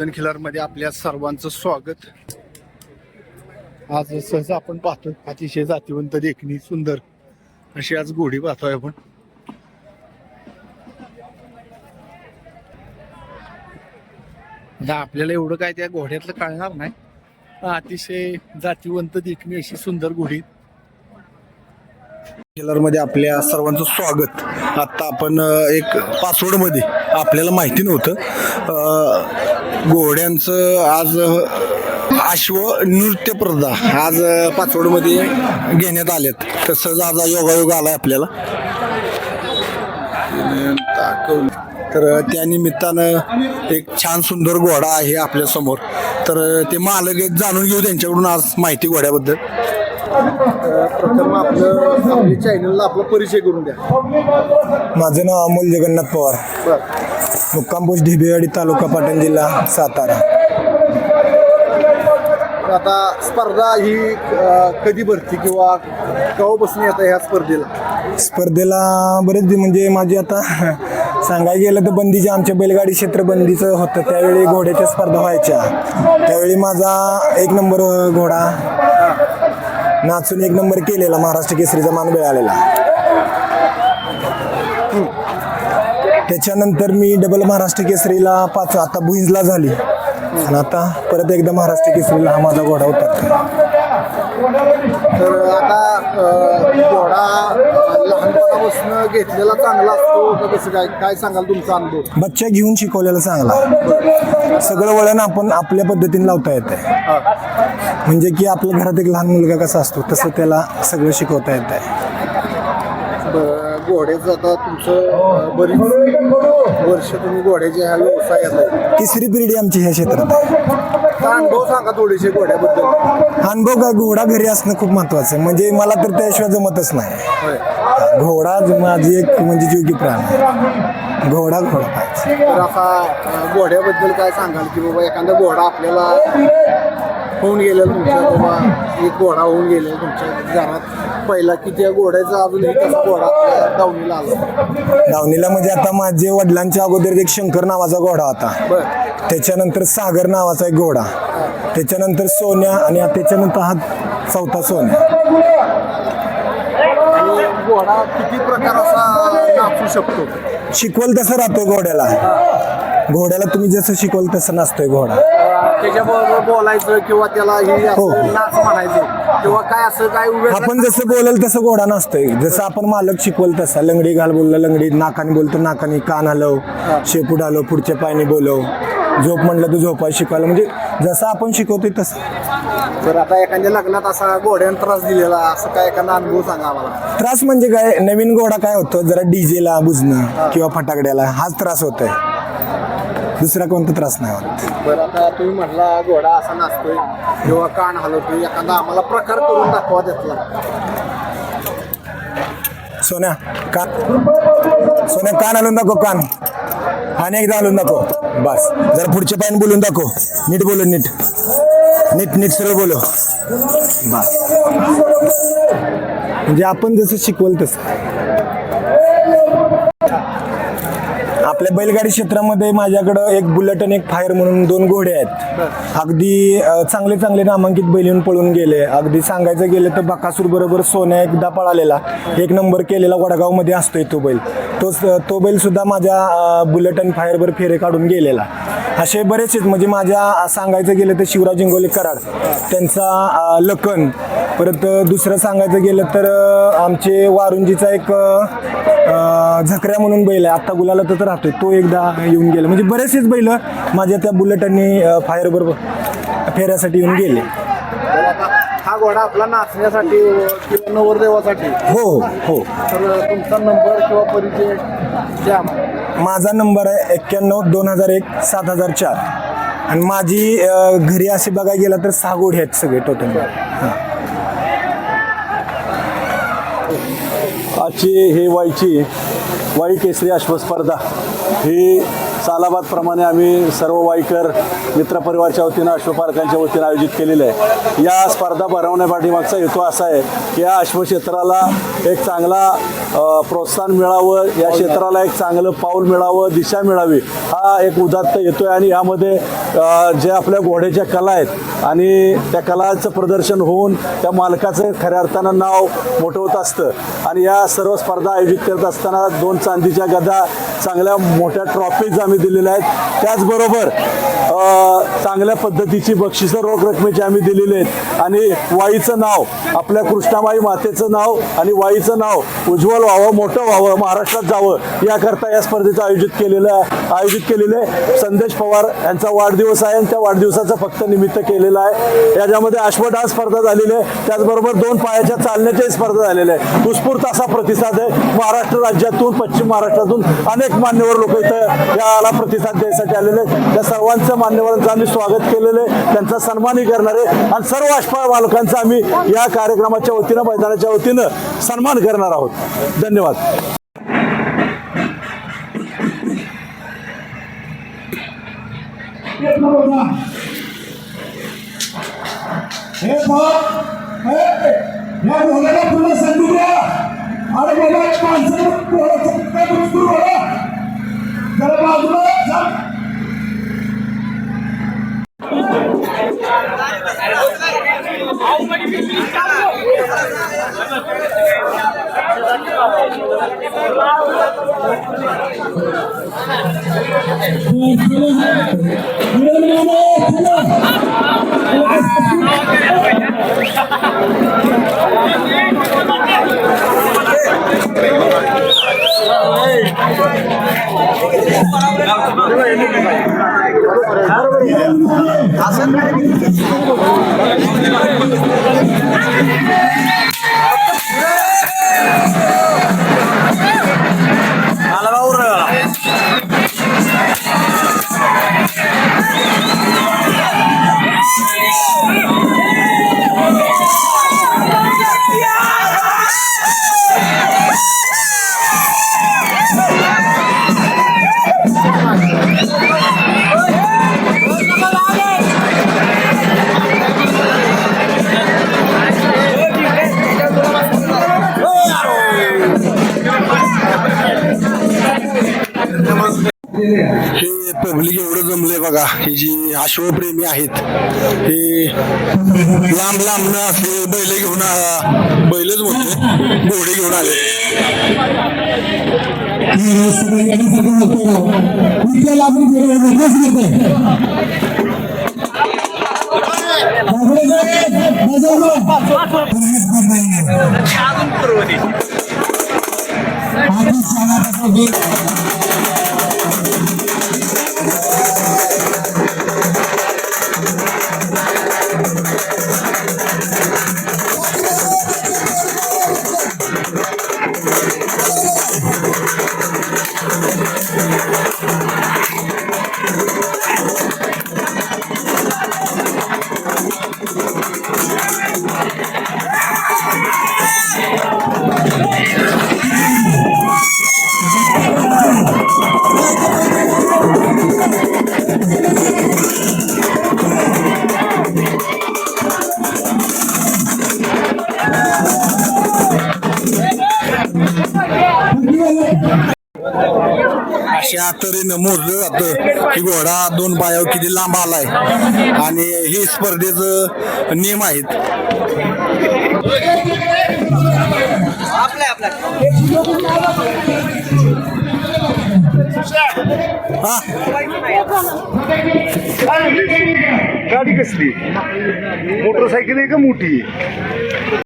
खिलारमध्ये आपल्या सर्वांचं स्वागत. आज सहज आपण पाहतो अतिशय जातीवंत देखणी सुंदर अशी आज घोडी पाहतोय आपण. आता आपल्याला एवढं काय त्या घोड्यातलं कळणार नाही. अतिशय जातीवंत देखणी अशी सुंदर घोडी. मध्ये आपल्या सर्वांचं स्वागत. आता आपण एक पासवर्डमध्ये आपल्याला माहिती नव्हतं घोड्यांचं आज अश्व नृत्य स्पर्धा आज पाचवडमध्ये घेण्यात आल्यात. तसंच आज योगायोग आलाय आपल्याला. तर त्या निमित्तानं एक छान सुंदर घोडा आहे आपल्या समोर. तर ते मालक आहेत, जाणून घेऊ त्यांच्याकडून आज माहिती घोड्याबद्दल. प्रथम आपल्या चॅनलला आपला परिचय करून द्या. माझं नाव अमोल जगन्नाथ पवार, मुक्काम पोस्ट ढिबेवाडी, तालुका पाटण, जिल्हा सातारा. आता स्पर्धा ही कधी भरती किंवा केव्हापासून येतं ह्या स्पर्धेला बरेच म्हणजे माझी आता सांगायला गेलं तर बंदीचे आमच्या बैलगाडी क्षेत्र बंदीचं होतं त्यावेळी घोड्याच्या स्पर्धा व्हायच्या. त्यावेळी माझा 1 नंबर घोडा नाचून 1 नंबर केलेला, महाराष्ट्र केसरीचा मान मिळालेला. त्याच्यानंतर मी डबल महाराष्ट्र केसरीला आता भुईंजला झाली आणि आता परत एकदा महाराष्ट्र केसरीला हा माझा घोडा होता. तर आता घोडा लहानपणापासून घेतलेला चांगला असतो का कसं काय सांगाल तुमचा अनुभव? बच्चा घेऊन शिकवलेला चांगला. सगळं वळण आपण आपल्या पद्धतीने लावता येते. म्हणजे की आपल्या घरात एक लहान मुलगा कसा असतो तसं त्याला सगळं शिकवता येत आहे. घोड्याचं आता तुमचं बरीच वर्ष तुम्ही घोड्याच्या ह्या व्यवसायात आहे. 3री पिढी आमची ह्या क्षेत्रात आहे. अनुभव सांगा थोडेसे घोड्याबद्दल. अनुभव काय, घोडा घरी असणं खूप महत्वाचं आहे. म्हणजे मला तर त्याशिवाय जमतच नाही. घोडा माझी एक म्हणजे जीव की प्राण आहे. घोडा पाहिजे. तर आता घोड्याबद्दल काय सांगाल की बाबा एखादा घोडा आपल्याला होऊन गेलेला तुमच्या, बाबा एक घोडा होऊन गेलेला तुमच्या घरात पहिला की त्या घोड्याचा अजूनही तसा घोडा दावणीला आला? दावणीला म्हणजे आता माझे वडिलांच्या अगोदर एक शंकर नावाचा घोडा होता. त्याच्यानंतर सागर नावाचा एक घोडा, त्याच्यानंतर सोन्या आणि त्याच्यानंतर हा 4था सोन्या. आणि घोडा किती प्रकार असा नाचू शकतो? शिकवल तसं राहतोय घोड्याला. घोड्याला तुम्ही जसं शिकवल तसं नाचतोय घोडा. त्याच्याबरोबर बोलायचं किंवा त्याला नाच म्हणायचं किंवा काय असं काय आपण जसं बोलल तसं घोडा नाचतोय. जसं आपण मालक शिकवल तसा. लंगडी घाल बोललं लंगडी, नाकाने बोलतो नाकाने, कान हलव, शेपूट हलव, पुढच्या पायाने बोलव, झोप म्हणलं तर झोपाय शिकवायला. म्हणजे जसं आपण शिकवतोय तसं. तर आता एखाद्या लग्नात असा घोड्यानं त्रास दिलेला असं काय एखादा अनुभव सांगा आम्हाला. त्रास म्हणजे काय, नवीन घोडा काय होतं जरा डीजेला बुजणं किंवा फटाकड्याला हाच त्रास होतोय. दुसरा कोणता त्रास नाही होत. बरं, आता तुम्ही म्हटला घोडा असा नाचतोय किंवा कान हलवतोय, एखादा आम्हाला प्रकार करून दाखवा त्यातला. सोन्या कान हलवून दाखव. कान आणि एकदा हलवून दाखव. बस जरा पुढच्या पायाने बोलून दाखव. नीट बोल, नीट सरळ बोलो. बस म्हणजे आपण जसं शिकवल तसं. आपल्या बैलगाडी क्षेत्रामध्ये माझ्याकडं एक बुलेट आणि एक फायर म्हणून 2 घोडे आहेत. अगदी चांगले नामांकित बैल येऊन पळून गेले. अगदी सांगायचं गेलं तर बकासूर बरोबर सोन्या एकदा पळालेला, 1 नंबर केलेला वडगावमध्ये असतोय तो बैल. तो बैल सुद्धा माझ्या बुलेट आणि फायरवर फेरे काढून गेलेला. असे बरेचसे म्हणजे माझ्या सांगायचं गेलं तर शिवराज इंगोले कराड त्यांचा लखन. परत दुसरं सांगायचं गेलं तर आमचे वारुंजीचा एक झकऱ्या म्हणून बैल आहे, आत्ता गुलाला तर राहतोय, तो एकदा येऊन गेला. म्हणजे बरेचसेच बैल माझ्या त्या बुलेट आणि फायरबरोबर फेऱ्यासाठी येऊन गेले. हा घोडा आपला नाचण्यासाठी किंवा नवरदेवासाठी? हो. तर तुमचा नंबर किंवा परिचय द्या. माझा नंबर आहे 91-2001 7004. आणि माझी घरी असे बघायला गेला तर 6 घोडे आहेत सगळे टोटल. आजची ही वाई केसरी अश्वस्पर्धा ही सालाबादप्रमाणे आम्ही सर्व वाईकर मित्रपरिवारच्या वतीनं अश्वपालकांच्या वतीनं आयोजित केलेलं आहे. या स्पर्धा भरवण्यापाठीमागचा हेतू असा आहे की या अश्वक्षेत्राला एक चांगला प्रोत्साहन मिळावं, या क्षेत्राला एक चांगलं पाऊल मिळावं, दिशा मिळावी, हा एक उदात्त हेतू आहे. आणि यामध्ये जे आपल्या घोड्याच्या कला आहेत आणि त्या कलाचं प्रदर्शन होऊन त्या मालकाचं खऱ्या अर्थानं नाव मोठं होत असतं. आणि या सर्व स्पर्धा आयोजित करत असताना 2 चांदीच्या गदा, चांगल्या मोठ्या ट्रॉफीज आम्ही दिलेल्या आहेत. त्याचबरोबर चांगल्या पद्धतीची बक्षिसं रोख रकमेची आम्ही दिलेली आहेत. आणि वाईचं नाव, आपल्या कृष्णाबाई मातेचं नाव आणि वाईचं नाव उज्ज्वल व्हावं, मोठं व्हावं, महाराष्ट्रात जावं याकरता या स्पर्धेचं आयोजित केलेलं आहे. संदेश पवार यांचा वाढदिवस आहे आणि त्या वाढदिवसाचं फक्त निमित्त केलेलं आहे. याच्यामध्ये अश्वडान्स स्पर्धा झालेली आहे, त्याचबरोबर 2 पायाच्या चालण्याच्याही स्पर्धा झालेल्या आहे. उत्स्फूर्त असा प्रतिसाद आहे. महाराष्ट्र राज्यातून, पश्चिम महाराष्ट्रातून अनेक मान्यवर लोक इथं याला प्रतिसाद द्यायसाठी आलेले आहेत. त्या सर्वांचं मान्यवरांचं आम्ही स्वागत केलेलं आहे, त्यांचा सन्मानही करणार आहे आणि सर्व अश्व मालकांचा आम्ही या कार्यक्रमाच्या वतीनं, मैदानाच्या वतीनं सन्मान करणार आहोत. धन्यवाद. हे पब्लिक एवढं जमले बघा. हे जी अश्वप्रेमी आहेत हे लांब लांब असे बैल घेऊन, बैलच मोठे घोडे घेऊन आले. अशा तऱ्हेनं मोजलं जातं की घोडा 2 पायावर किती लांब आलाय आणि हे स्पर्धेचं नियम आहेत. गाडी कसली, मोटरसायकल आहे का मोठी?